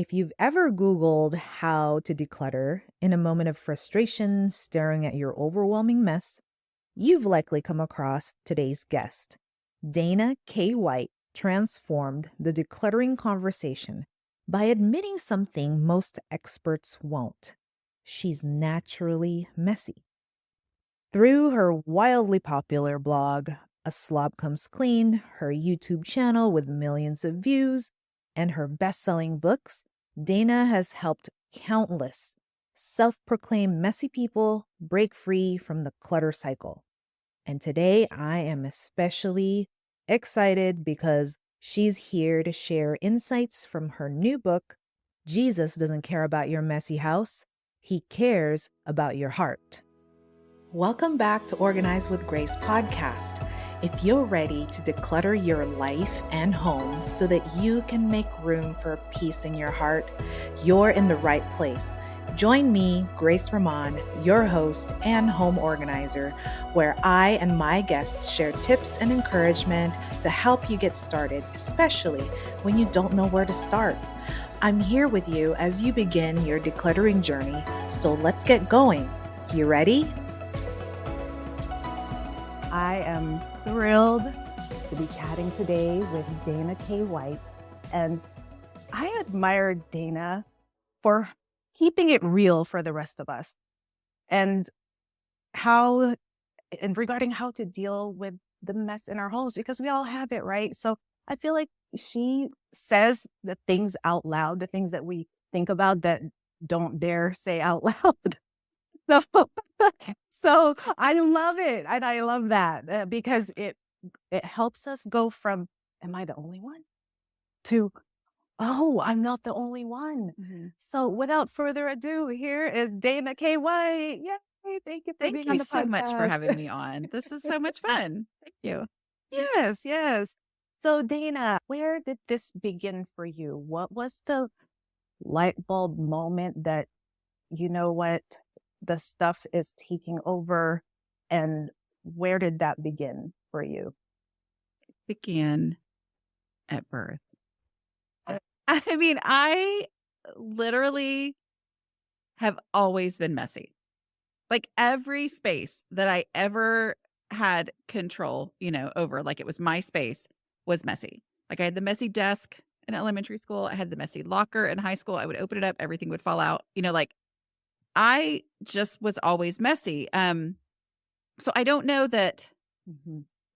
If you've ever Googled how to declutter in a moment of frustration staring at your overwhelming mess, you've likely come across today's guest. Dana K. White transformed the decluttering conversation by admitting something most experts won't. She's naturally messy. Through her wildly popular blog, A Slob Comes Clean, her YouTube channel with millions of views, and her best selling books, Dana has helped countless self proclaimed messy people break free from the clutter cycle. And today I am especially excited because she's here to share insights from her new book, Jesus Doesn't Care About Your Messy House, He Cares About Your Heart. Welcome back to Organize with Grace podcast. If you're ready to declutter your life and home so that you can make room for peace in your heart, you're in the right place. Join me, Grace Ramon, your host and home organizer, where I and my guests share tips and encouragement to help you get started, especially when you don't know where to start. I'm here with you as you begin your decluttering journey, so let's get going. You ready? I am thrilled to be chatting today with Dana K. White, and I admire Dana for keeping it real for the rest of us and regarding how to deal with the mess in our homes, because we all have it, right? So I feel like she says the things out loud, the things that we think about that don't dare say out loud. So I love it. And I love that because it helps us go from, am I the only one? To, oh, I'm not the only one. Mm-hmm. So without further ado, here is Dana K. White. Yay. Thank you for being on the podcast. Thank you so much for having me on. This is so much fun. Thank you. Yes. So Dana, where did this begin for you? What was the light bulb moment that, you know what, the stuff is taking over, and where did that begin for you? It began at birth. I mean, I literally have always been messy. Like every space that I ever had control, over, like it was my space, was messy. Like I had the messy desk in elementary school. I had the messy locker in high school. I would open it up, everything would fall out. Like I just was always messy. So I don't know that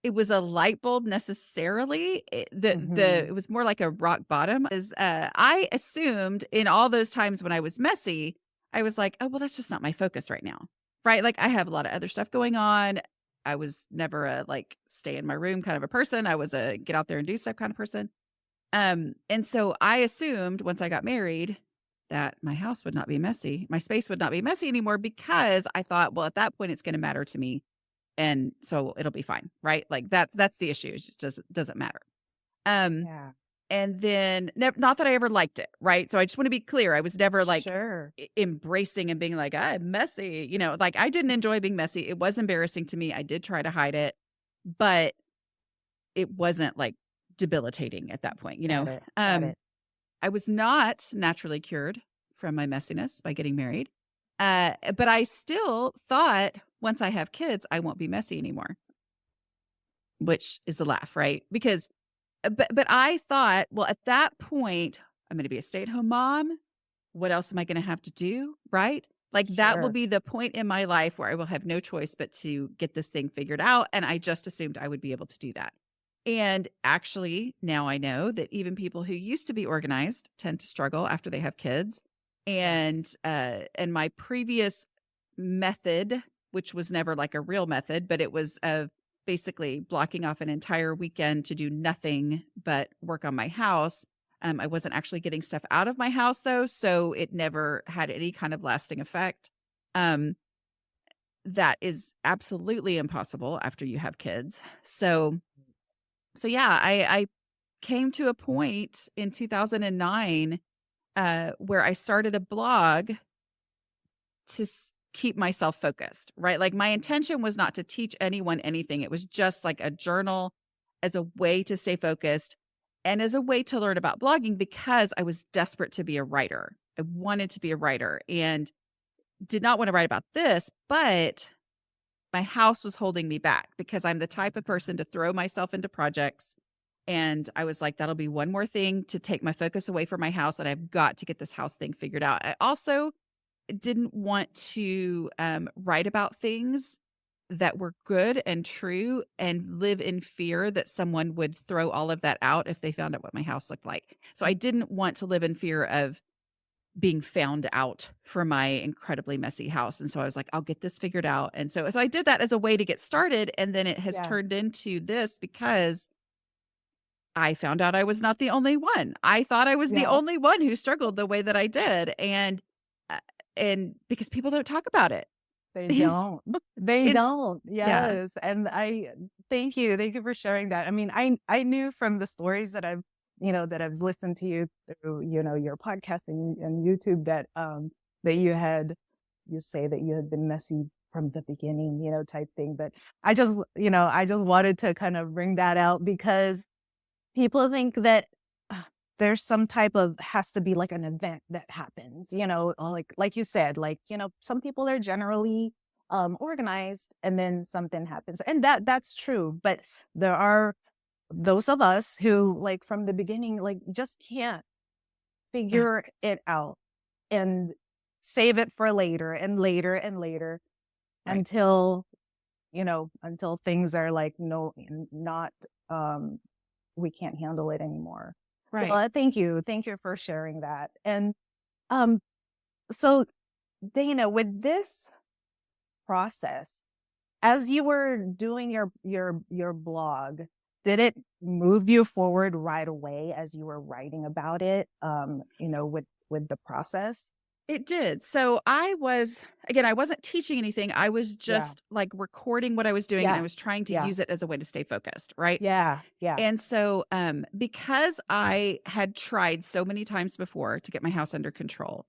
it was a light bulb necessarily. It was more like a rock bottom. I assumed in all those times when I was messy, I was like, oh, well, that's just not my focus right now. Right? Like I have a lot of other stuff going on. I was never a like stay in my room kind of a person. I was a get out there and do stuff kind of person. And so I assumed once I got married that my house would not be messy. My space would not be messy anymore because I thought, well, at that point, it's going to matter to me. And so it'll be fine. Right. Like that's the issue. It just doesn't matter. Yeah. And then not that I ever liked it. Right. So I just want to be clear. I was never like embracing and being like, I'm messy. Like I didn't enjoy being messy. It was embarrassing to me. I did try to hide it, but it wasn't like debilitating at that point. Got it. I was not naturally cured from my messiness by getting married. But I still thought once I have kids, I won't be messy anymore, which is a laugh, right? Because, but I thought, well, at that point, I'm going to be a stay-at-home mom. What else am I going to have to do? Right? Like that will be the point in my life where I will have no choice but to get this thing figured out. And I just assumed I would be able to do that. And actually, now I know that even people who used to be organized tend to struggle after they have kids. And my previous method, which was never like a real method, but it was basically blocking off an entire weekend to do nothing but work on my house. I wasn't actually getting stuff out of my house though, so it never had any kind of lasting effect. That is absolutely impossible after you have kids. So yeah, I came to a point in 2009 where I started a blog to keep myself focused, right? Like my intention was not to teach anyone anything. It was just like a journal as a way to stay focused. and as a way to learn about blogging because I was desperate to be a writer. I wanted to be a writer and did not want to write about this, but my house was holding me back because I'm the type of person to throw myself into projects. And I was like, that'll be one more thing to take my focus away from my house. And I've got to get this house thing figured out. I also didn't want to write about things that were good and true and live in fear that someone would throw all of that out if they found out what my house looked like. So I didn't want to live in fear of being found out for my incredibly messy house. And so I was like, I'll get this figured out. And so I did that as a way to get started. And then it has Yeah. turned into this because I found out I was not the only one. I thought I was the Yeah. only one who struggled the way that I did. Uh, and because people don't talk about it. They don't. They It's don't. yeah. Yes. And I thank you. Thank you for sharing that. I mean, I knew from the stories that I've, that I've listened to you through, your podcast and YouTube that you say that you had been messy from the beginning, type thing. But I just wanted to kind of bring that out because people think that there's some type of has to be like an event that happens, or like you said, like, some people are generally organized and then something happens. And that's true. But there are those of us who like from the beginning, like just can't Yeah. figure it out and save it for later and later and later Right. until, until things are like, no, not, we can't handle it anymore. So Right. thank you. Thank you for sharing that. And um, so Dana, with this process, as you were doing your blog, did it move you forward right away as you were writing about it? With the process? It did. So I wasn't teaching anything. I was Yeah. just like recording what I was doing and I Yeah. was trying to Yeah. use it as a way to stay focused. Right. Yeah. Yeah. And so, because I had tried so many times before to get my house under control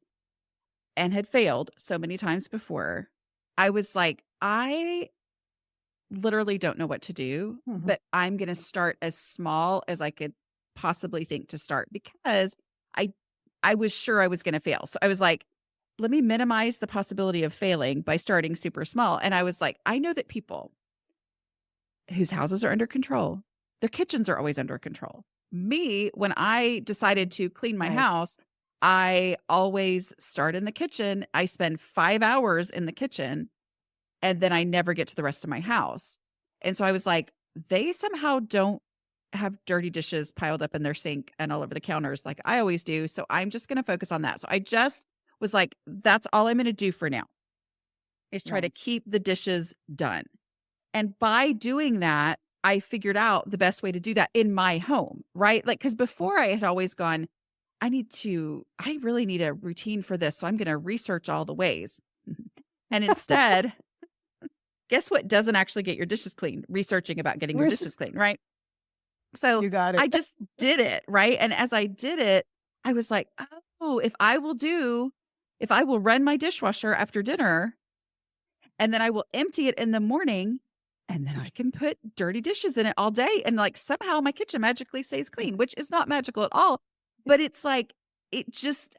and had failed so many times before, I was like, I literally don't know what to do, Mhm. but I'm going to start as small as I could possibly think to start because I I was sure I was going to fail. So I was like, let me minimize the possibility of failing by starting super small. And I was like, I know that people whose houses are under control, their kitchens are always under control. Me, when I decided to clean my Right. house, I always start in the kitchen. I spend 5 hours in the kitchen and then I never get to the rest of my house. And so I was like, they somehow don't have dirty dishes piled up in their sink and all over the counters like I always do. So I'm just going to focus on that. So I just was like, that's all I'm going to do for now is try to Nice. keep the dishes done. And by doing that, I figured out the best way to do that in my home, right? Like, because before I had always gone, I really need a routine for this. So I'm going to research all the ways. And instead, guess what doesn't actually get your dishes clean? Researching about getting your Res- dishes clean, right? So You got I it. just did it, right? And as I did it, I was like, oh, if I will run my dishwasher after dinner and then I will empty it in the morning and then I can put dirty dishes in it all day and like somehow my kitchen magically stays clean, which is not magical at all. But it's like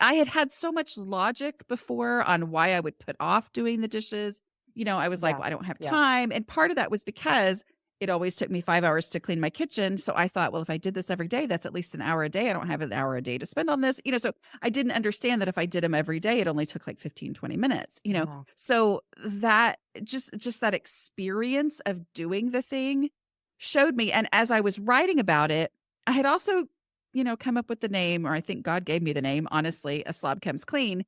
I had had so much logic before on why I would put off doing the dishes. I was like, Yeah. well, I don't have Yeah. time. And part of that was because it always took me 5 hours to clean my kitchen. So I thought, well, if I did this every day, that's at least an hour a day. I don't have an hour a day to spend on this. So I didn't understand that if I did them every day, it only took like 15, 20 minutes. Yeah. So that just that experience of doing the thing showed me. And as I was writing about it, I had also, come up with the name, or I think God gave me the name, honestly, A Slob Comes Clean.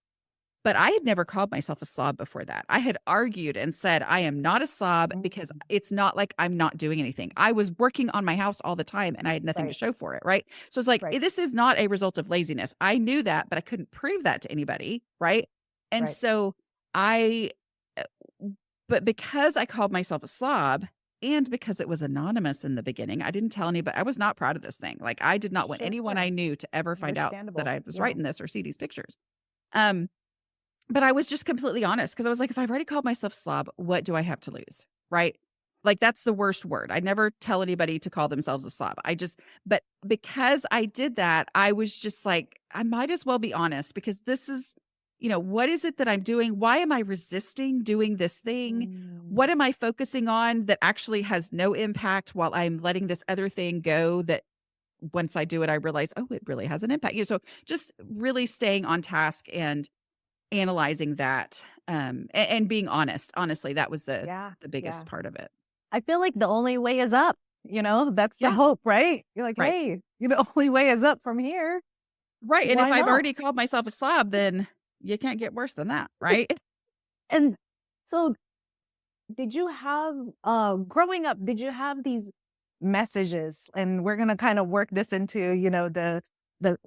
But I had never called myself a slob before that. I had argued and said, I am not a slob because Mhm. it's not like I'm not doing anything. I was working on my house all the time and I had nothing to Right. show for it. Right. So it's like, Right. this is not a result of laziness. I knew that, but I couldn't prove that to anybody. Right. And Right. so I, uh, but because I called myself a slob and because it was anonymous in the beginning, I didn't tell anybody. I was not proud of this thing. Like I did not want Sure. anyone I knew to ever find out that Understandable. I was Yeah. writing this or see these pictures. Um, but I was just completely honest because I was like, if I've already called myself slob, what do I have to lose? Right. Like, that's the worst word. I never tell anybody to call themselves a slob. But because I did that, I was just like, I might as well be honest because this is, what is it that I'm doing? Why am I resisting doing this thing? Mm. What am I focusing on that actually has no impact while I'm letting this other thing go that once I do it, I realize, oh, it really has an impact. So just really staying on task and analyzing that, and being honest. Honestly, that was the Yeah, biggest yeah. part of it. I feel like the only way is up, that's the Yeah, hope, right? You're like, right. "Hey, the only way is up from here. Right, and if Why I've not?" already called myself a slob, then you can't get worse than that, right? And so did you have growing up, did you have these messages? And we're gonna kind of work this into, the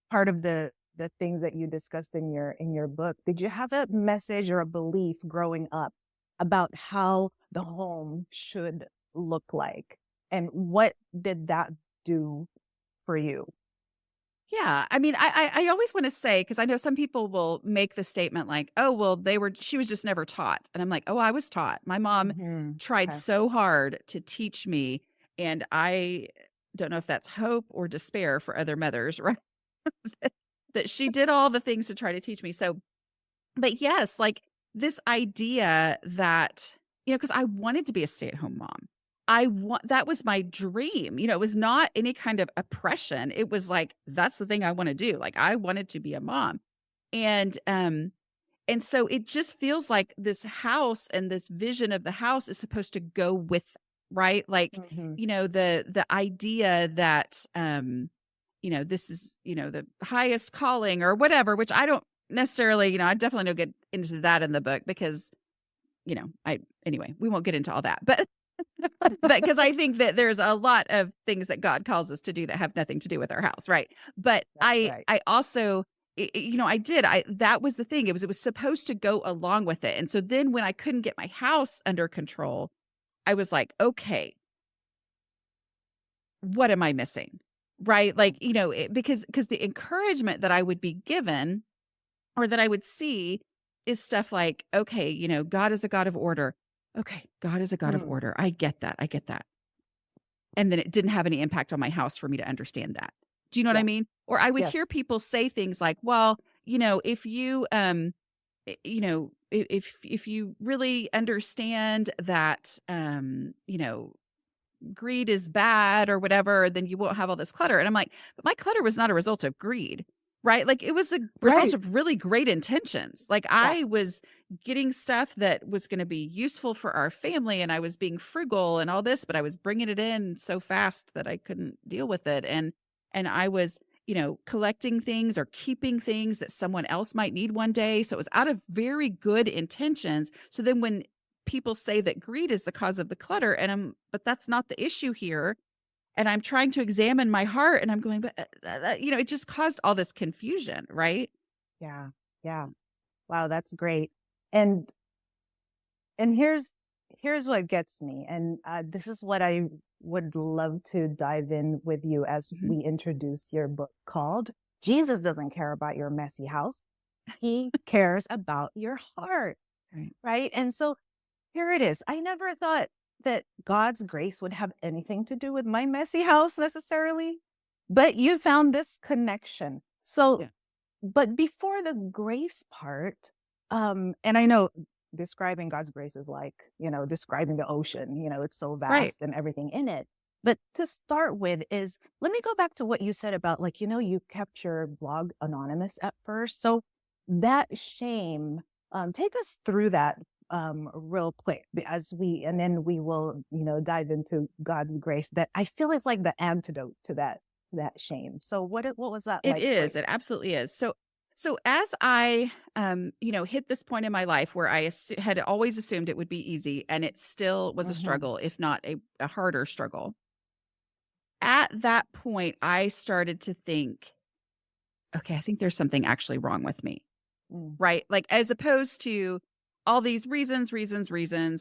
part of the things that you discussed in your book. Did you have a message or a belief growing up about how the home should look like? And what did that do for you? Yeah, I mean, I always wanna say say because I know some people will make the statement like, "Oh, well, she was just never taught." And I'm like, "Oh, I was taught." My mom Mhm. tried Okay. so hard to teach me, and I don't know if that's hope or despair for other mothers, right? That she did all the things to try to teach me. So but yes, like this idea that, because I wanted to be a stay-at-home mom. That was my dream. It was not any kind of oppression. It was like, that's the thing I want to do. Like I wanted to be a mom. And and so it just feels like this house and this vision of the house is supposed to go with, right? Like, Mhm. the idea that this is, the highest calling or whatever, which I don't necessarily, I definitely don't get into that in the book because, I anyway, we won't get into all that. But because I think that there's a lot of things that God calls us to do that have nothing to do with our house, right? But That's right. I also I that was the thing. It was supposed to go along with it. And so then when I couldn't get my house under control, I was like, okay, what am I missing? Right? Like, because the encouragement that I would be given or that I would see is stuff like, okay, God is a God of order. Okay, God is a God of Mm. order. I get that. I get that. And then it didn't have any impact on my house for me to understand that. Do you know what I Yeah. mean? Or I would Yes. hear people say things like, well, if you if you really understand that greed is bad or whatever, then you won't have all this clutter. And I'm like, but my clutter was not a result of greed, right? Like it was a result Right. of really great intentions. Like Yeah. I was getting stuff that was going to be useful for our family and I was being frugal and all this, but I was bringing it in so fast that I couldn't deal with it. And I was, collecting things or keeping things that someone else might need one day. So it was out of very good intentions. So then when people say that greed is the cause of the clutter but that's not the issue here, and I'm trying to examine my heart and I'm going but it just caused all this confusion, right? Yeah. Yeah. Wow, that's great. And here's what gets me, and this is what I would love to dive in with you as Mhm. we introduce your book called Jesus Doesn't Care About Your Messy House. He cares about your heart, Right. right? And so here it is. I never thought that God's grace would have anything to do with my messy house necessarily, but you found this connection. So Yeah. but before the grace part, and I know describing God's grace is like, describing the ocean, it's so Right. vast and everything in it. But to start with is let me go back to what you said about like, you kept your blog anonymous at first. So that shame, take us through that real quick and then we will, dive into God's grace that I feel is like the antidote to that shame. So what was that It like for is, you? it absolutely is. So as I hit this point in my life where I had always assumed it would be easy and it still was a Mhm. struggle, if not a harder struggle. At that point I started to think, okay, I think there's something actually wrong with me. Mm. Right? Like, as opposed to all these reasons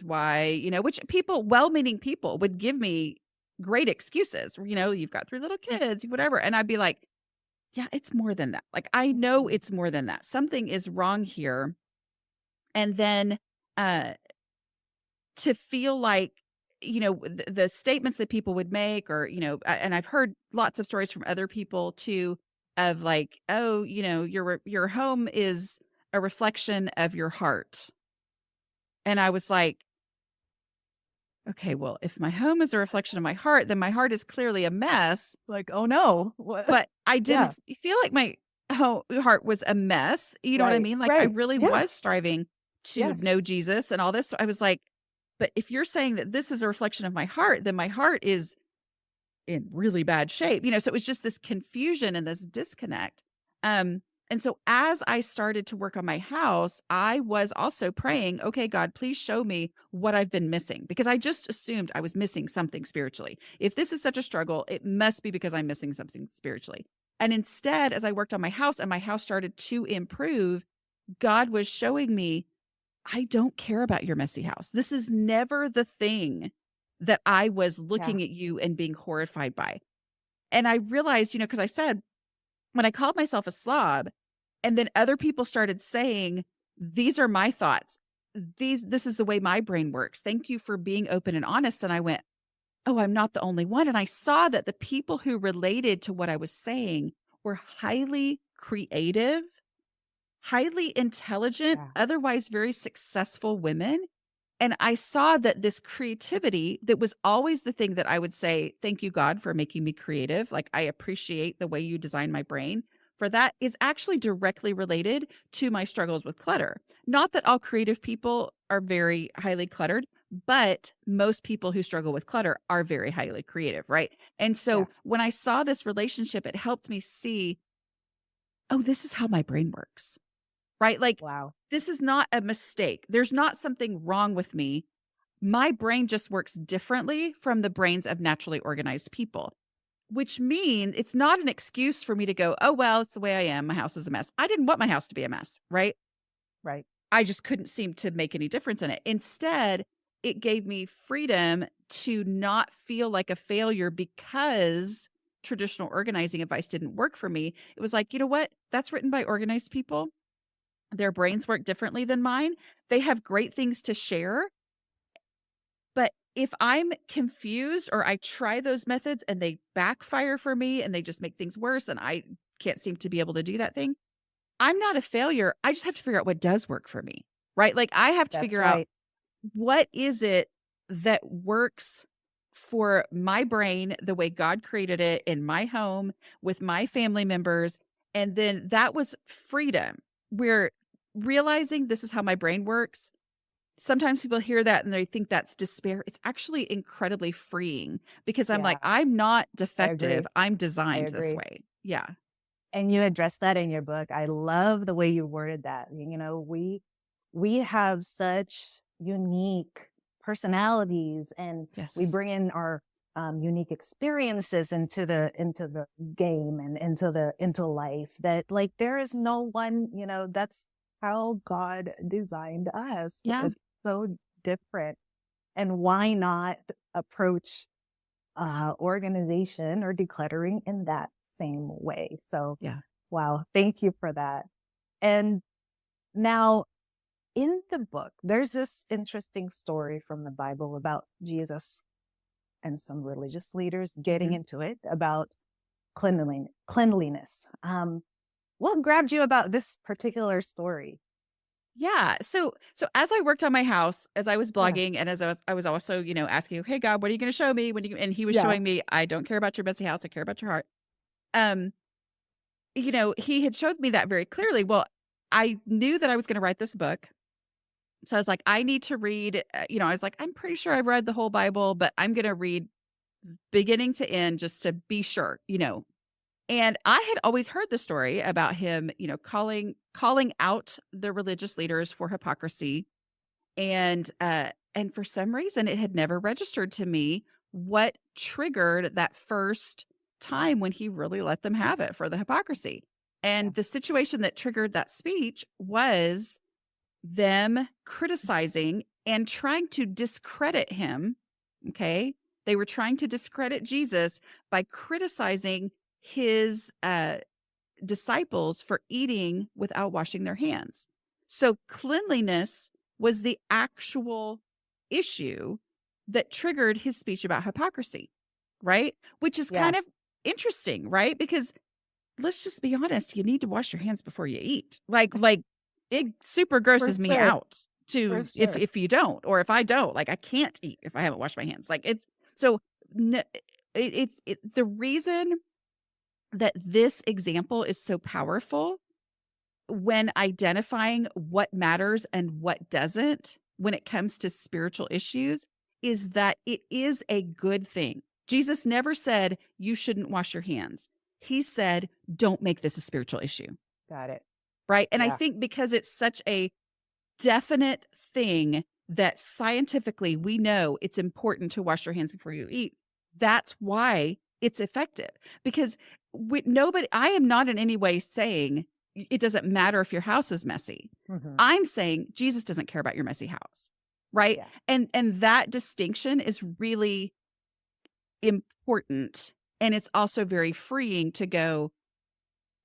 why, which well-meaning people would give me great excuses. You've got 3 little kids, whatever. And I'd be like, yeah, it's more than that. Like, I know Mhm. it's more than that. Something is wrong here. And then, uh, to feel like the statements that people would make, or, and I've heard lots of stories from other people too, of like, oh, your home is a reflection of your heart. And I was like, okay, well, if my home is a reflection of my heart, then my heart is clearly a mess. Like, oh no. What? But I Yeah. didn't feel like my heart was a mess. You know what I Right. mean? Like, I Right. really Yeah. was striving to Yes. know Jesus and all this. So I was like, but if you're saying that this is a reflection of my heart, then my heart is in really bad shape. So it was just this confusion and this disconnect. And so as I started to work on my house, I was also praying, okay, God, please show me what I've been missing, because I just assumed I was missing something spiritually. If this is such a struggle, it must be because I'm missing something spiritually. And instead, as I worked on my house and my house started to improve, God was showing me, I don't care about your messy house. This is never the thing that I was Yeah. looking at you and being horrified by. And I realized, because I said, when I called myself a slob, and then other people started saying, these are my thoughts. This is the way my brain works. Thank you for being open and honest. And I went, oh, I'm not the only one. And I saw that the people who related to what I was saying were highly creative, highly intelligent, Yeah. otherwise very successful women. And I saw that this creativity that was always the thing that I would say, thank you, God, for making me creative. Like, I appreciate the way you designed my brain. For that is actually directly related to my struggles with clutter. Not that all creative people are very highly cluttered, but most people who struggle with clutter are very highly creative, right? And Yeah. so when I saw this relationship, it helped me see, oh, this is how my brain works, right? Like, Wow. this is not a mistake. There's not something wrong with me. My brain just works differently from the brains of naturally organized people, which means it's not an excuse for me to go, oh, well, it's the way I am. My house is a mess. I didn't want my house to be a mess, right? Right. I just couldn't seem to make any difference in it. Instead, it gave me freedom to not feel like a failure because traditional organizing advice didn't work for me. It was like, you know what? That's written by organized people. Their brains work differently than mine. They have great things to share. But if I'm confused or I try those methods and they backfire for me and they just make things worse and I can't seem to be able to do that thing, I'm not a failure. I just have to figure out what does work for me, right? Like, I have to That's figure out, right. what is it that works for my brain the way God created it in my home with my family members. And then that was freedom. We're realizing this is how my brain works. Sometimes people hear that and they think that's despair. It's actually incredibly freeing, because I'm like, Yeah. I'm not I defective. agree. I'm I designed this agree. way. Yeah. And you address that in your book. I love the way you worded that. We have such unique personalities, and we Yes. bring in our unique experiences into the game and into life, that like there is no one, that's how God designed us. Yeah. It's so different. And why not approach organization or decluttering in that same way? So, Yeah. wow, thank you for that. And now, in the book, there's this interesting story from the Bible about Jesus and some religious leaders getting Mhm. into it about cleanliness. What grabbed you about this particular story? Yeah. So as I worked on my house, as I was Yeah, blogging, and as I was also, asking, hey God, what are you going to show me? And he was yeah, showing me, I don't care about your messy house. I care about your heart. Um, he had showed me that very clearly. Well, I knew that I was going to write this book. So I was like, I need to read, I was like, I'm pretty sure I've read the whole Bible, but I'm going to read beginning to end just to be sure. And I had always heard the story about him, calling out the religious leaders for hypocrisy. And for some reason it had never registered to me what triggered that first time when he really let them have it for the hypocrisy. yeah, And the situation that triggered that speech was them criticizing and trying to discredit him. Okay. They were trying to discredit Jesus by criticizing his disciples for eating without washing their hands. So cleanliness was the actual issue that triggered his speech about hypocrisy, right? Which is Yeah. kind of interesting, right? Because let's just be honest, you need to wash your hands before you eat. Like it super For grosses me sure. out For to sure. if you don't, or if I don't, like I can't eat if I haven't washed my hands. Like it's so the reason that this example is so powerful when identifying what matters and what doesn't when it comes to spiritual issues is that it is a good thing. Jesus never said you shouldn't wash your hands. He said, don't make this a spiritual issue. Got it. Right. And I Yeah. think because it's such a definite thing that scientifically we know it's important to wash your hands before you eat, that's why it's effective. Because nobody, I am not in any way saying it doesn't matter if your house is messy. Mhm. I'm saying Jesus doesn't care about your messy house. Right. Yeah. And that distinction is really important. And it's also very freeing to go,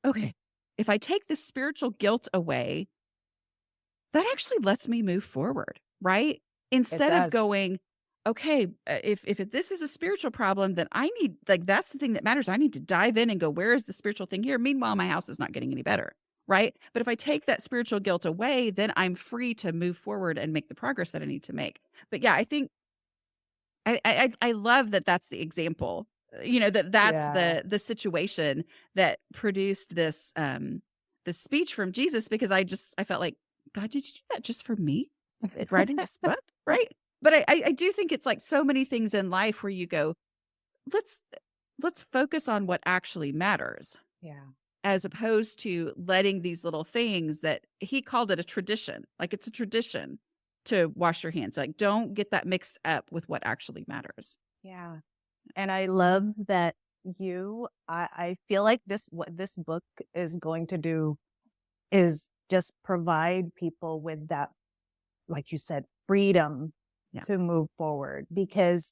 okay, if I take the spiritual guilt away, that actually lets me move forward, right? It Instead of does. going, okay, if this is a spiritual problem, then I need, like, that's the thing that matters. I need to dive in and go, where is the spiritual thing here? Meanwhile, my house is not getting any better, right? But if I take that spiritual guilt away, then I'm free to move forward and make the progress that I need to make. But yeah, I think I love that that's the example, that's Yeah. the situation that produced this speech from Jesus, because I felt like, God, did you do that just for me in writing this book? Right. But I do think it's like so many things in life where you go, let's let's focus on what actually matters, Yeah. as opposed to letting these little things that he called it a tradition. Like it's a tradition to wash your hands. Like don't get that mixed up with what actually matters. Yeah. And I love that I feel like what this book is going to do is just provide people with that, like you said, freedom Yeah. to move forward. Because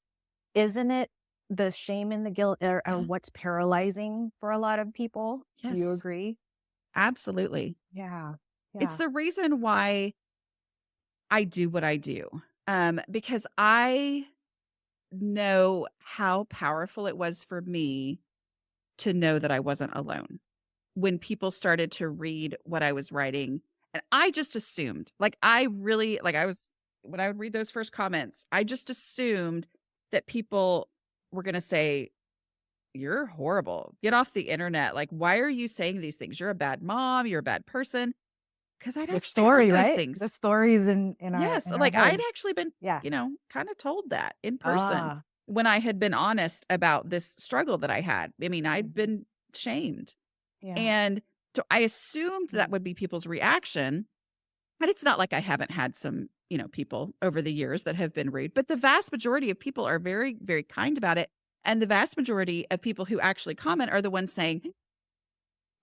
isn't it the shame and the guilt are Yeah. what's paralyzing for a lot of people? Do you Yes, agree? absolutely. Yeah. It's Yeah. the reason why I do what I do. Because I know how powerful it was for me to know that I wasn't alone when people started to read what I was writing. And I just assumed, like, I really, like, when I would read those first comments, I just assumed that people were going to say, you're horrible. Get off the internet. Like, why are you saying these things? You're a bad mom. You're a bad person. Because I'd Your actually heard story, those right? The things. stories in Yes, our like, I'd heads. actually been, Yeah. kind of told that in person Ah. when I had been honest about this struggle that I had. I mean, I'd Mhm. been shamed. Yeah. And so I assumed that would be people's reaction. And it's not like I haven't had some, people over the years that have been rude, but the vast majority of people are very, very kind about it. And the vast majority of people who actually comment are the ones saying,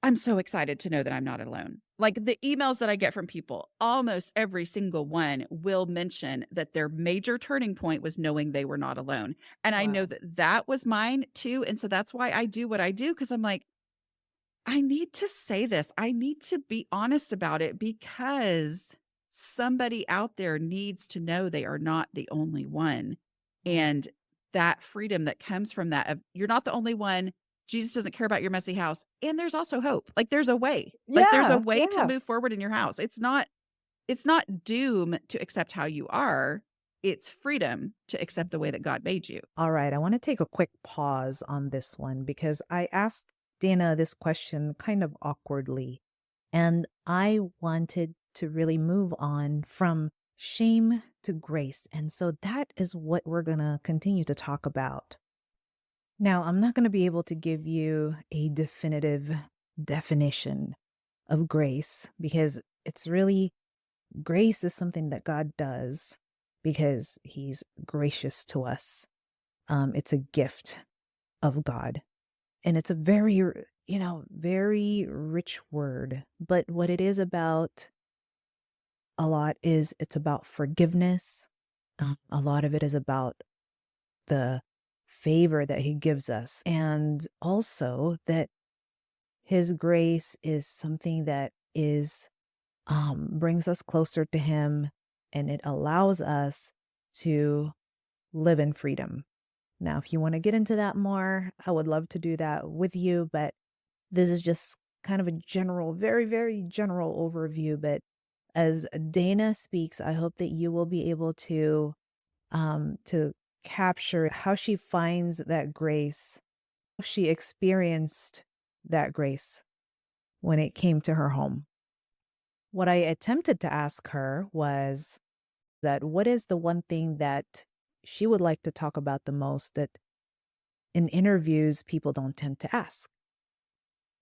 I'm so excited to know that I'm not alone. Like the emails that I get from people, almost every single one will mention that their major turning point was knowing they were not alone. And I know Wow. that that was mine too. And so that's why I do what I do. Cause I'm like, I need to say this. I need to be honest about it because somebody out there needs to know they are not the only one. Mm. And that freedom that comes from that, of you're not the only one. Jesus doesn't care about your messy house. And there's also hope. Like there's a way. Like there's a Yeah. way to Yeah. move forward in your house. It's not doom to accept how you are. It's freedom to accept the way that God made you. All right, I want to take a quick pause on this one because I asked Dana this question kind of awkwardly, and I wanted to really move on from shame to grace. And so that is what we're going to continue to talk about. Now, I'm not going to be able to give you a definitive definition of grace because it's really grace is something that God does because he's gracious to us. It's a gift of God. And it's a very, very rich word. But what it is about a lot is it's about forgiveness. A lot of it is about the favor that he gives us. And also that his grace is something that brings us closer to him, and it allows us to live in freedom. Now, if you want to get into that more, I would love to do that with you, but this is just kind of a general, very, very general overview. But as Dana speaks, I hope that you will be able to capture how she finds that grace. She experienced that grace when it came to her home. What I attempted to ask her was that what is the one thing that she would like to talk about the most that in interviews people don't tend to ask?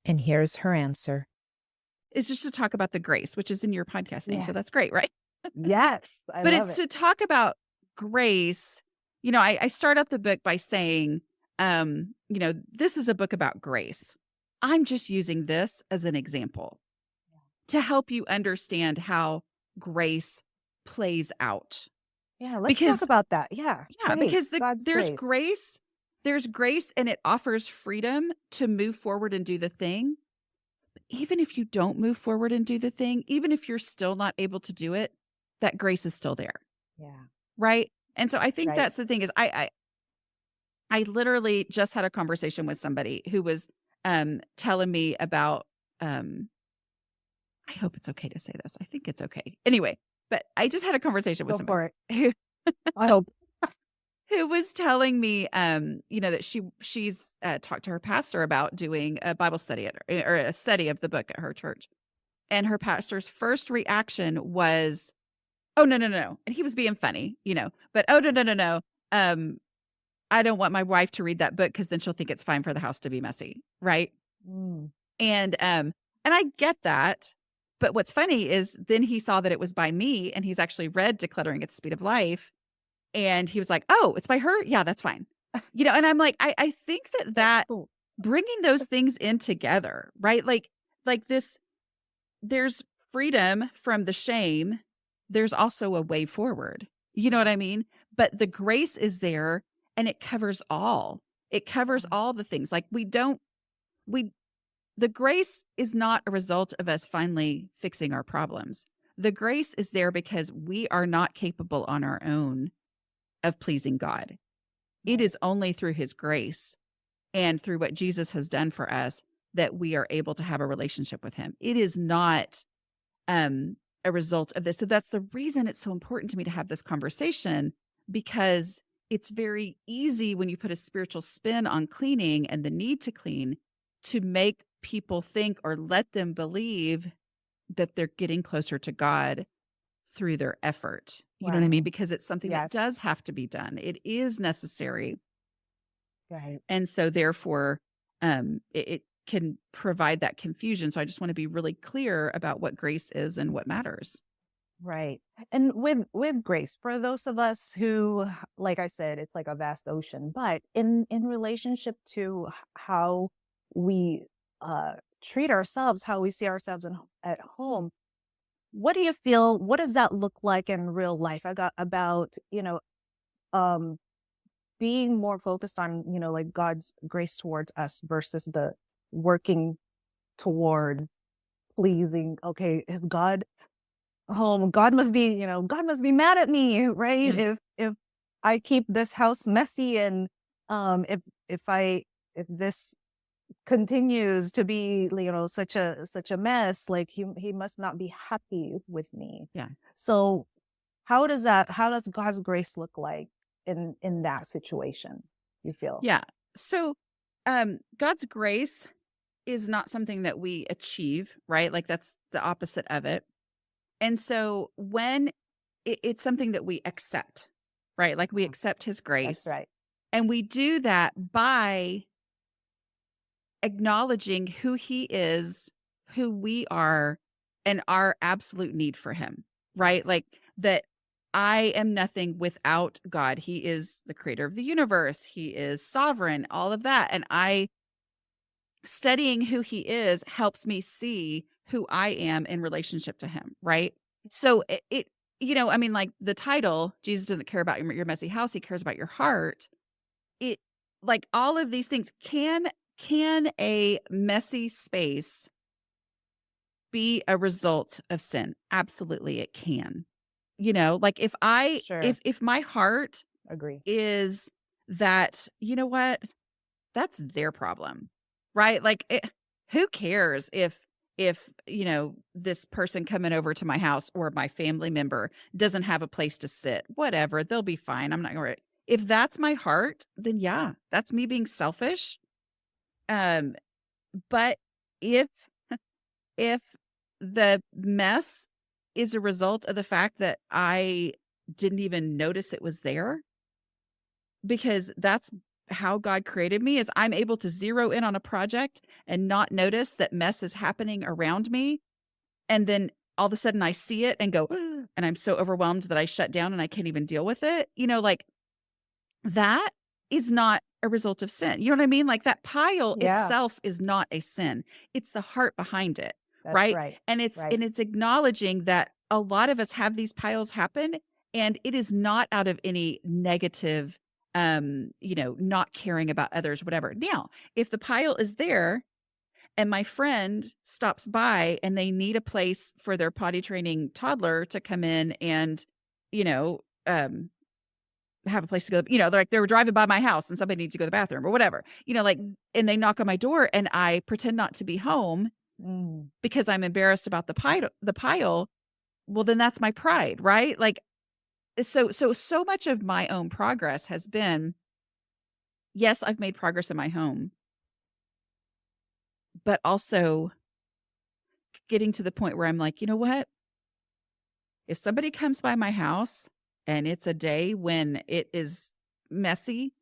And here's her answer. It's just to talk about the grace, which is in your podcast name. So Yes. that's great, right? Yes. I But love it's it. to talk about grace. I start out the book by saying, this is a book about grace. I'm just using this as an example to help you understand how grace plays out. Yeah. Let's talk Because, about that. Yeah. Grace. God's there's grace. there's grace and it offers freedom to move forward and do the thing. Even if you don't move forward and do the thing, even if you're still not able to do it, that grace is still there. Yeah. Right. And so I think Right. that's the thing is I literally just had a conversation with somebody who was telling me about I hope it's okay to say this. I think it's okay. Anyway, but I just had a conversation with Go for somebody it. I hope. who was telling me that she's talked to her pastor about doing a Bible study or a study of the book at her church. And her pastor's first reaction was, "Oh, no, no, no, no." And he was being funny, but, "Oh, no, no, no, no. I don't want my wife to read that book because then she'll think it's fine for the house to be messy." Right. Mm. And I get that. But what's funny is then he saw that it was by me and he's actually read Decluttering at the Speed of Life. And he was like, "Oh, it's by her? Yeah, that's fine." And I'm like, I think that Cool. bringing those things in together, right? Like this, there's freedom from the shame. There's also a way forward. You know what I mean? But the grace is there and it covers all. It covers all the things. Like the grace is not a result of us finally fixing our problems. The grace is there because we are not capable on our own of pleasing God. It is only through his grace and through what Jesus has done for us that we are able to have a relationship with him. It is not a result of this. So that's the reason it's so important to me to have this conversation, because it's very easy when you put a spiritual spin on cleaning and the need to clean to make people think or let them believe that they're getting closer to God through their effort. You know what I mean? Wow. Because it's something that Yes. does have to be done. It is necessary. Right. And so therefore, it can provide that confusion. So I just want to be really clear about what grace is and what matters. Right. And with grace, for those of us who, like I said, it's like a vast ocean, but in relationship to how we treat ourselves, how we see ourselves at home, what do you feel, what does that look like in real life? I got about, um being more focused on, like God's grace towards us versus the working towards pleasing. Okay, is God home? God must be, God must be mad at me, right? Yeah. If I keep this house messy and if this continues to be, such a mess, like he must not be happy with me. Yeah. So how does God's grace look like in that situation, you feel? Yeah. So God's grace is not something that we achieve, right? Like that's the opposite of it. And so when it's something that we accept, right? Like we accept his That's grace. right. And we do that by acknowledging who he is, who we are, and our absolute need for him, right? Yes. Like that I am nothing without God. He is the creator of the universe. He is sovereign, all of that. And studying who he is helps me see who I am in relationship to him, right? So like the title, Jesus doesn't care about your messy house, he cares about your heart. It like all of these things, can a messy space be a result of sin? Absolutely it can. Like if Sure. if my heart Agree. is that, you know what? That's their problem, right? Like, who cares if, this person coming over to my house or my family member doesn't have a place to sit, whatever, they'll be fine. I'm not going to, if that's my heart, then yeah, that's me being selfish. Um, but if, if the mess is a result of the fact that I didn't even notice it was there, because that's how God created me, is I'm able to zero in on a project and not notice that mess is happening around me. And then all of a sudden I see it and go, and I'm so overwhelmed that I shut down and I can't even deal with it. Like that is not a result of sin. You know what I mean? Like that pile Yeah, itself is not a sin. It's the heart behind it, that's right? right. And it's Right. and it's acknowledging that a lot of us have these piles happen, and it is not out of any negative not caring about others, whatever. Now, if the pile is there and my friend stops by and they need a place for their potty training toddler to come in and, you know, um, have a place to go, they're like, they were driving by my house and somebody needs to go to the bathroom or whatever, like, and they knock on my door and I pretend not to be home Mm. because I'm embarrassed about the pile. Well, then that's my pride, right? Like, so much of my own progress has been, yes, I've made progress in my home, but also getting to the point where I'm like, you know what? If somebody comes by my house and it's a day when it is messy,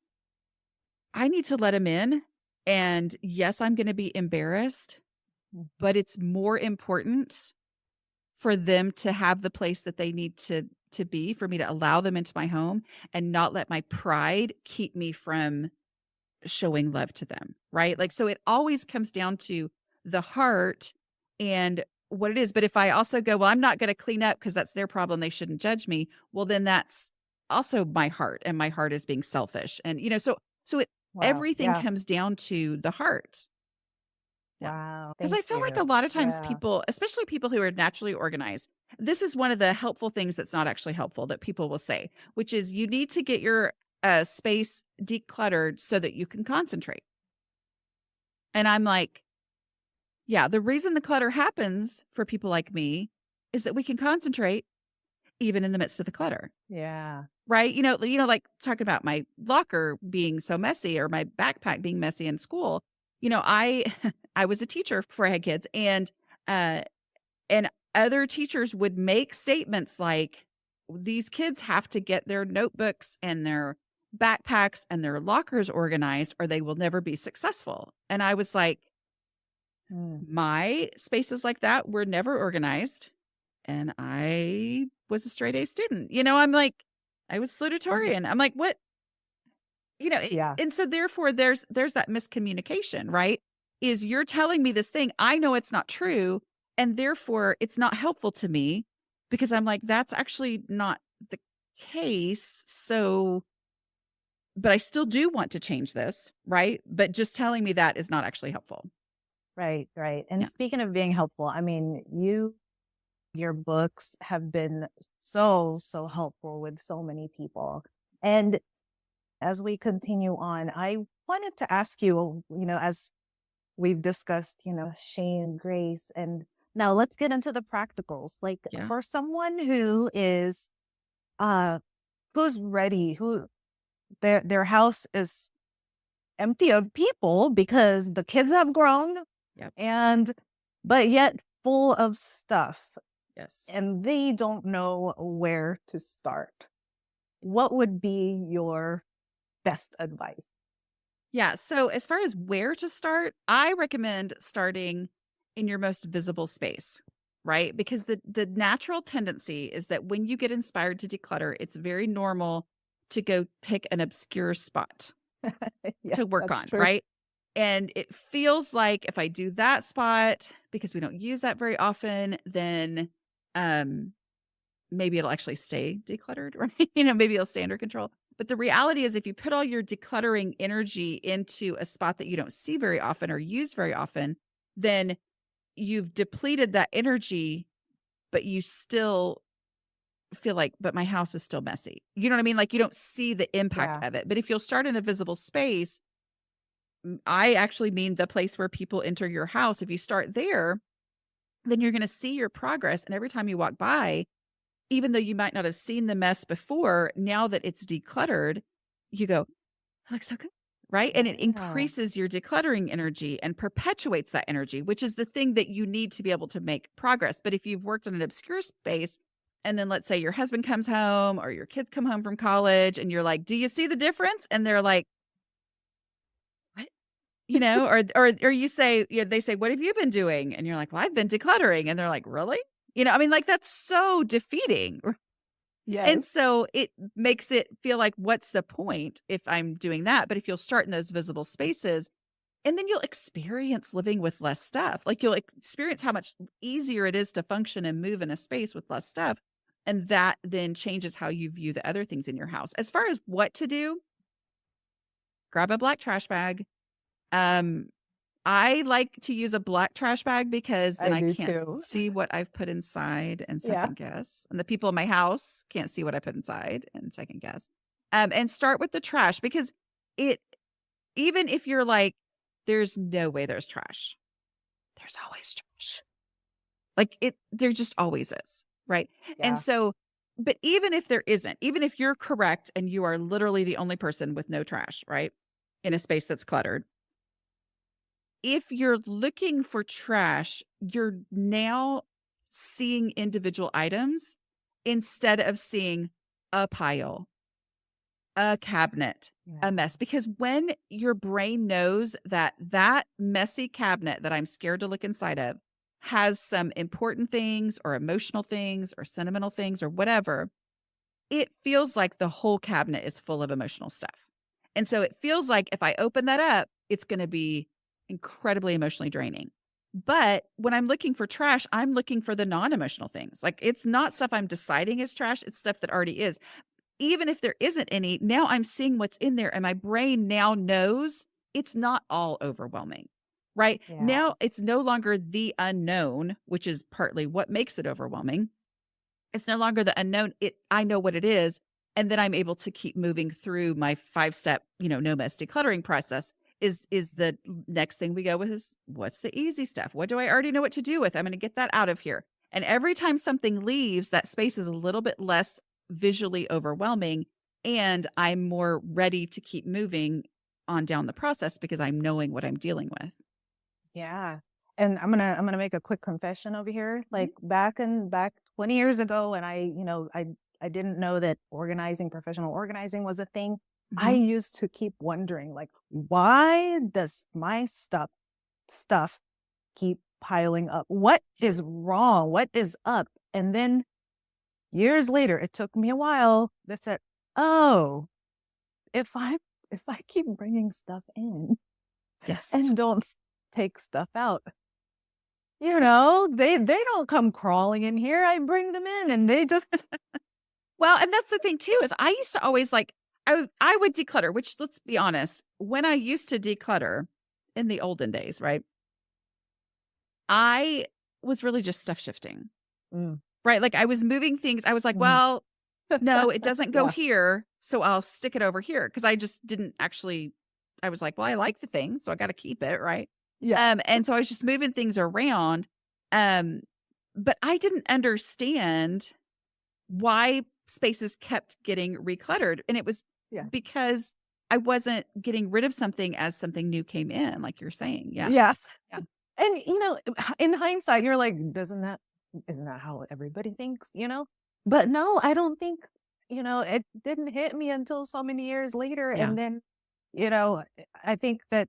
I need to let them in. And yes, I'm going to be embarrassed, Mhm. but it's more important for them to have the place that they need to be, for me to allow them into my home and not let my pride keep me from showing love to them, right? Like, so it always comes down to the heart and what it is. But if I also go, well, I'm not going to clean up because that's their problem, they shouldn't judge me, well, then that's also my heart, and my heart is being selfish. And so it Wow. everything Yeah. comes down to the heart. Yeah. Wow. Because Thank I feel like a you. lot of times Yeah. people, especially people who are naturally organized, this is one of the helpful things that's not actually helpful that people will say, which is you need to get your space decluttered so that you can concentrate. And I'm like, yeah, the reason the clutter happens for people like me is that we can concentrate even in the midst of the clutter. Yeah. Right? Like talking about my locker being so messy or my backpack being messy in school. I I was a teacher before I had kids, uh and other teachers would make statements like, these kids have to get their notebooks and their backpacks and their lockers organized or they will never be successful. And I was like, Mm. my spaces like that were never organized. And I was a straight A student. I'm like, I was salutatorian. I'm like, what? Yeah. And so therefore there's that miscommunication, right? Is you're telling me this thing, I know it's not true, and therefore it's not helpful to me because I'm like, that's actually not the case. So, but I still do want to change this, right? But just telling me that is not actually helpful. Right. Right. And Yeah. speaking of being helpful, I mean, your books have been so, so helpful with so many people. And as we continue on, I wanted to ask you, as we've discussed, shame, grace, and now let's get into the practicals. Like Yeah. for someone uh who's ready, who their house is empty of people because the kids have grown Yep. and but yet full of stuff Yes. and they don't know where to start. What would be your best advice? Yeah. So as far as where to start, I recommend starting in your most visible space, right? Because the natural tendency is that when you get inspired to declutter, it's very normal to go pick an obscure spot Yeah, to work that's on, true. right? And it feels like if I do that spot, because we don't use that very often, then um maybe it'll actually stay decluttered, right? Maybe it'll stay under control. But the reality is, if you put all your decluttering energy into a spot that you don't see very often or use very often, then you've depleted that energy, but you still feel like, but my house is still messy. You know what I mean? Like you don't see the impact Yeah. of it. But if you'll start in a visible space, I actually mean the place where people enter your house. If you start there, then you're going to see your progress. And every time you walk by, even though you might not have seen the mess before, now that it's decluttered, you go, "It looks so good." Right? And it Yeah. increases your decluttering energy and perpetuates that energy, which is the thing that you need to be able to make progress. But if you've worked in an obscure space, and then let's say your husband comes home or your kids come home from college and you're like, "Do you see the difference?" And they're like, "What?" Or you say, they say, "What have you been doing?" And you're like, "Well, I've been decluttering." And they're like, "Really?" I mean, like that's so defeating. And Yes. so it makes it feel like, what's the point if I'm doing that? But if you'll start in those visible spaces, and then you'll experience living with less stuff. Like you'll experience how much easier it is to function and move in a space with less stuff. And that then changes how you view the other things in your house. As far as what to do, grab a black trash bag. Um, I like to use a black trash bag because then I I do can't too. see what I've put inside and Yeah. second guess. And the people in my house can't see what I put inside and second guess. And start with the trash because it, even if you're like, there's no way there's trash, there's always trash. Like there just always is. Right. And Yeah. so, but even if there isn't, even if you're correct and you are literally the only person with no trash, right, in a space that's cluttered, if you're looking for trash, you're now seeing individual items instead of seeing a pile, a cabinet, Yeah. a mess. Because when your brain knows that that messy cabinet that I'm scared to look inside of has some important things or emotional things or sentimental things or whatever, it feels like the whole cabinet is full of emotional stuff. And so it feels like if I open that up, it's going to be incredibly emotionally draining. But when I'm looking for trash, I'm looking for the non-emotional things. Like it's not stuff I'm deciding is trash, it's stuff that already is. Even if there isn't any, now I'm seeing what's in there and my brain now knows it's not all overwhelming. Right? Yeah. Now it's no longer the unknown, which is partly what makes it overwhelming. It's no longer the unknown. I know what it is. And then I'm able to keep moving through my 5-step, no mess decluttering process. Is the next thing we go with is what's the easy stuff? What do I already know what to do with? I'm going to get that out of here. And every time something leaves, that space is a little bit less visually overwhelming. And I'm more ready to keep moving on down the process because I'm knowing what I'm dealing with. Yeah. And I'm gonna make a quick confession over here. Mm-hmm. Like back 20 years ago, and I didn't know that professional organizing was a thing. I Mm-hmm. used to keep wondering, like, why does my stuff keep piling up? What is wrong? What is up? And then years later, it took me a while. That said, oh, if I keep bringing stuff in Yes. and don't take stuff out, they don't come crawling in here. I bring them in and they just Well, and that's the thing too, is I used to always I would declutter, which let's be honest, when I used to declutter in the olden days, right? I was really just stuff shifting, Mm, right? Like I was moving things. I was like, mhm. well, no, it doesn't go Yeah. here. So I'll stick it over here. Cause I just didn't actually, I was like, well, I like the thing. So I got to keep it. Right. Yeah. And so I was just moving things around. Um, but I didn't understand why spaces kept getting recluttered. And it was Yeah. because I wasn't getting rid of something as something new came in, like you're saying. Yeah. Yes. Yeah. And in hindsight, you're like, isn't that how everybody thinks, But no, I don't think, it didn't hit me until so many years later. Yeah. And then, I think that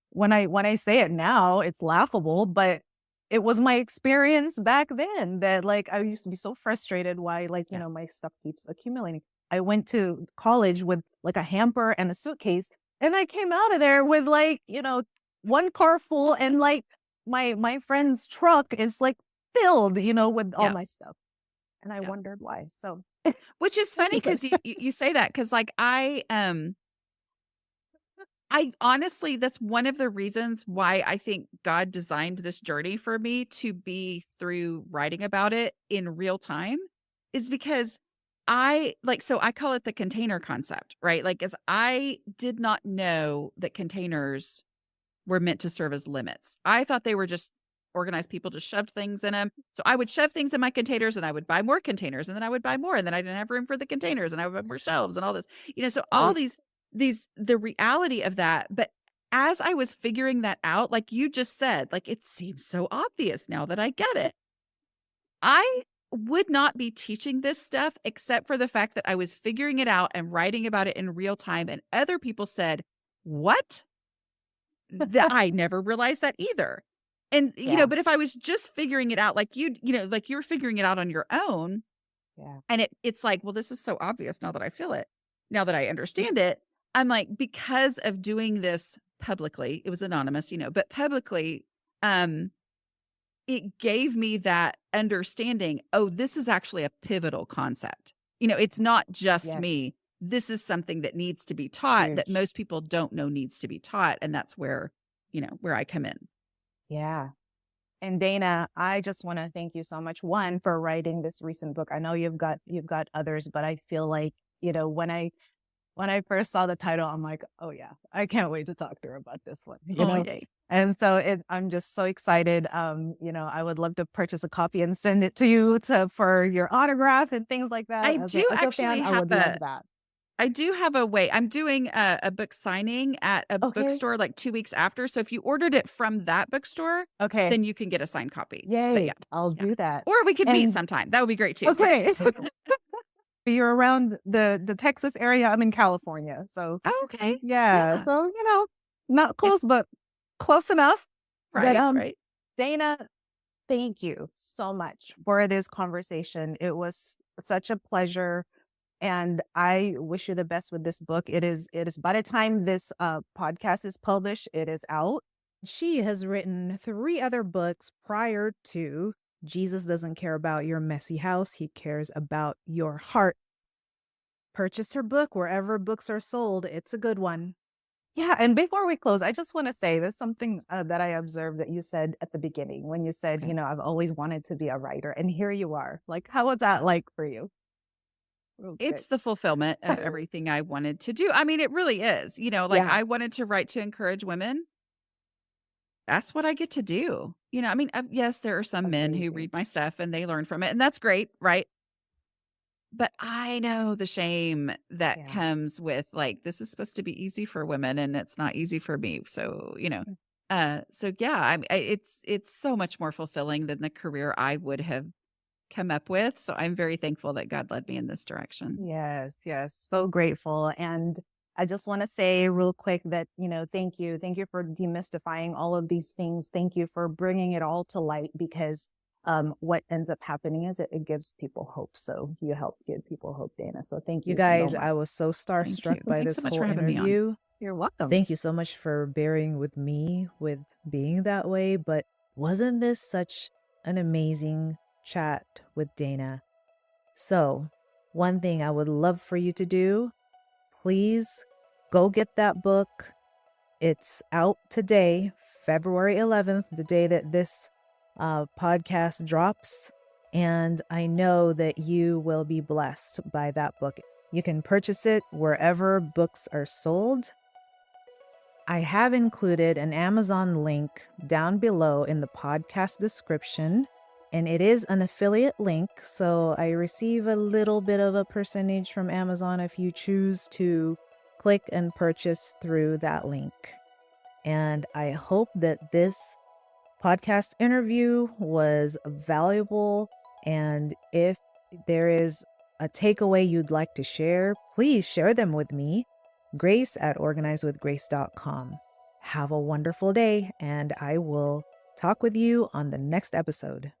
when I say it now, it's laughable, but it was my experience back then that like I used to be so frustrated why Yeah. my stuff keeps accumulating. I went to college with like a hamper and a suitcase, and I came out of there with like, one car full, and like my friend's truck is like filled, with all Yeah. my stuff. And I Yeah. wondered why. So Which is funny anyway, because you say that because like I honestly, that's one of the reasons why I think God designed this journey for me to be through writing about it in real time is because so I call it the container concept, right? Like, as I did not know that containers were meant to serve as limits. I thought they were just organized people just shoved things in them. So I would shove things in my containers and I would buy more containers and then I would buy more and then I didn't have room for the containers and I would buy more shelves and all this. So all Right. these the reality of that, but as I was figuring that out, like you just said, like it seems so obvious now that I get it. I would not be teaching this stuff except for the fact that I was figuring it out and writing about it in real time and other people said, "What? That I never realized that either." And, Yeah. but if I was just figuring it out like like you're figuring it out on your own, Yeah. and it's like, well, this is so obvious now that I feel it. Now that I understand it, I'm like, because of doing this publicly, it was anonymous, but publicly, um, it gave me that understanding. Oh, this is actually a pivotal concept. It's not just Yes. me. This is something that needs to be taught that Huge. most people don't know needs to be taught. And that's where, where I come in. Yeah. And Dana, I just want to thank you so much, one, for writing this recent book. I know you've got others, but I feel like, when I first saw the title, I'm like, oh yeah, I can't wait to talk to her about this one, Oh, yay. And so I'm just so excited. I would love to purchase a copy and send it to you for your autograph and things like that. I As do a actually fan, I have would love that. I do have a way. I'm doing a book signing at a Okay. bookstore like 2 weeks after. So if you ordered it from that bookstore, Okay. then you can get a signed copy. But Yay. yeah, I'll yeah. do that. Or we could meet And sometime. That would be great too. okay. You're around the Texas area. I'm in California. So Oh, okay. yeah. Yeah. So, not close, but close enough. Right, But right. Dana, thank you so much for this conversation. It was such a pleasure. And I wish you the best with this book. It is by the time this podcast is published, it is out. She has written 3 other books prior to Jesus Doesn't Care About Your Messy House. He cares about your heart. Purchase her book wherever books are sold. It's a good one. Yeah. And before we close, I just want to say there's something that I observed that you said at the beginning when you said, Okay. I've always wanted to be a writer. And here you are. Like, how was that like for you? Real quick. It's the fulfillment of everything I wanted to do. I mean, it really is. Like Yeah. I wanted to write to encourage women. That's what I get to do. I mean, yes, there are some men who Amazing. read my stuff and they learn from it, and that's great, right? But I know the shame that Yeah. comes with like, this is supposed to be easy for women and it's not easy for me. So, so yeah, it's so much more fulfilling than the career I would have come up with. So I'm very thankful that God led me in this direction. Yes, yes. So grateful. And I just want to say real quick that, thank you. Thank you for demystifying all of these things. Thank you for bringing it all to light because what ends up happening is it gives people hope. So you help give people hope, Dana. So thank you You guys, so much. I was so starstruck you. by Thanks this so much whole for having me on. interview. You're welcome. Thank you so much for bearing with me with being that way. But wasn't this such an amazing chat with Dana? So, one thing I would love for you to do, please go get that book. It's out today, February 11th, the day that this podcast drops. And I know that you will be blessed by that book. You can purchase it wherever books are sold. I have included an Amazon link down below in the podcast description, and it is an affiliate link, so I receive a little bit of a percentage from Amazon if you choose to click and purchase through that link. And I hope that this podcast interview was valuable, and if there is a takeaway you'd like to share, please share them with me. Grace@organizewithgrace.com. Have a wonderful day, and I will talk with you on the next episode.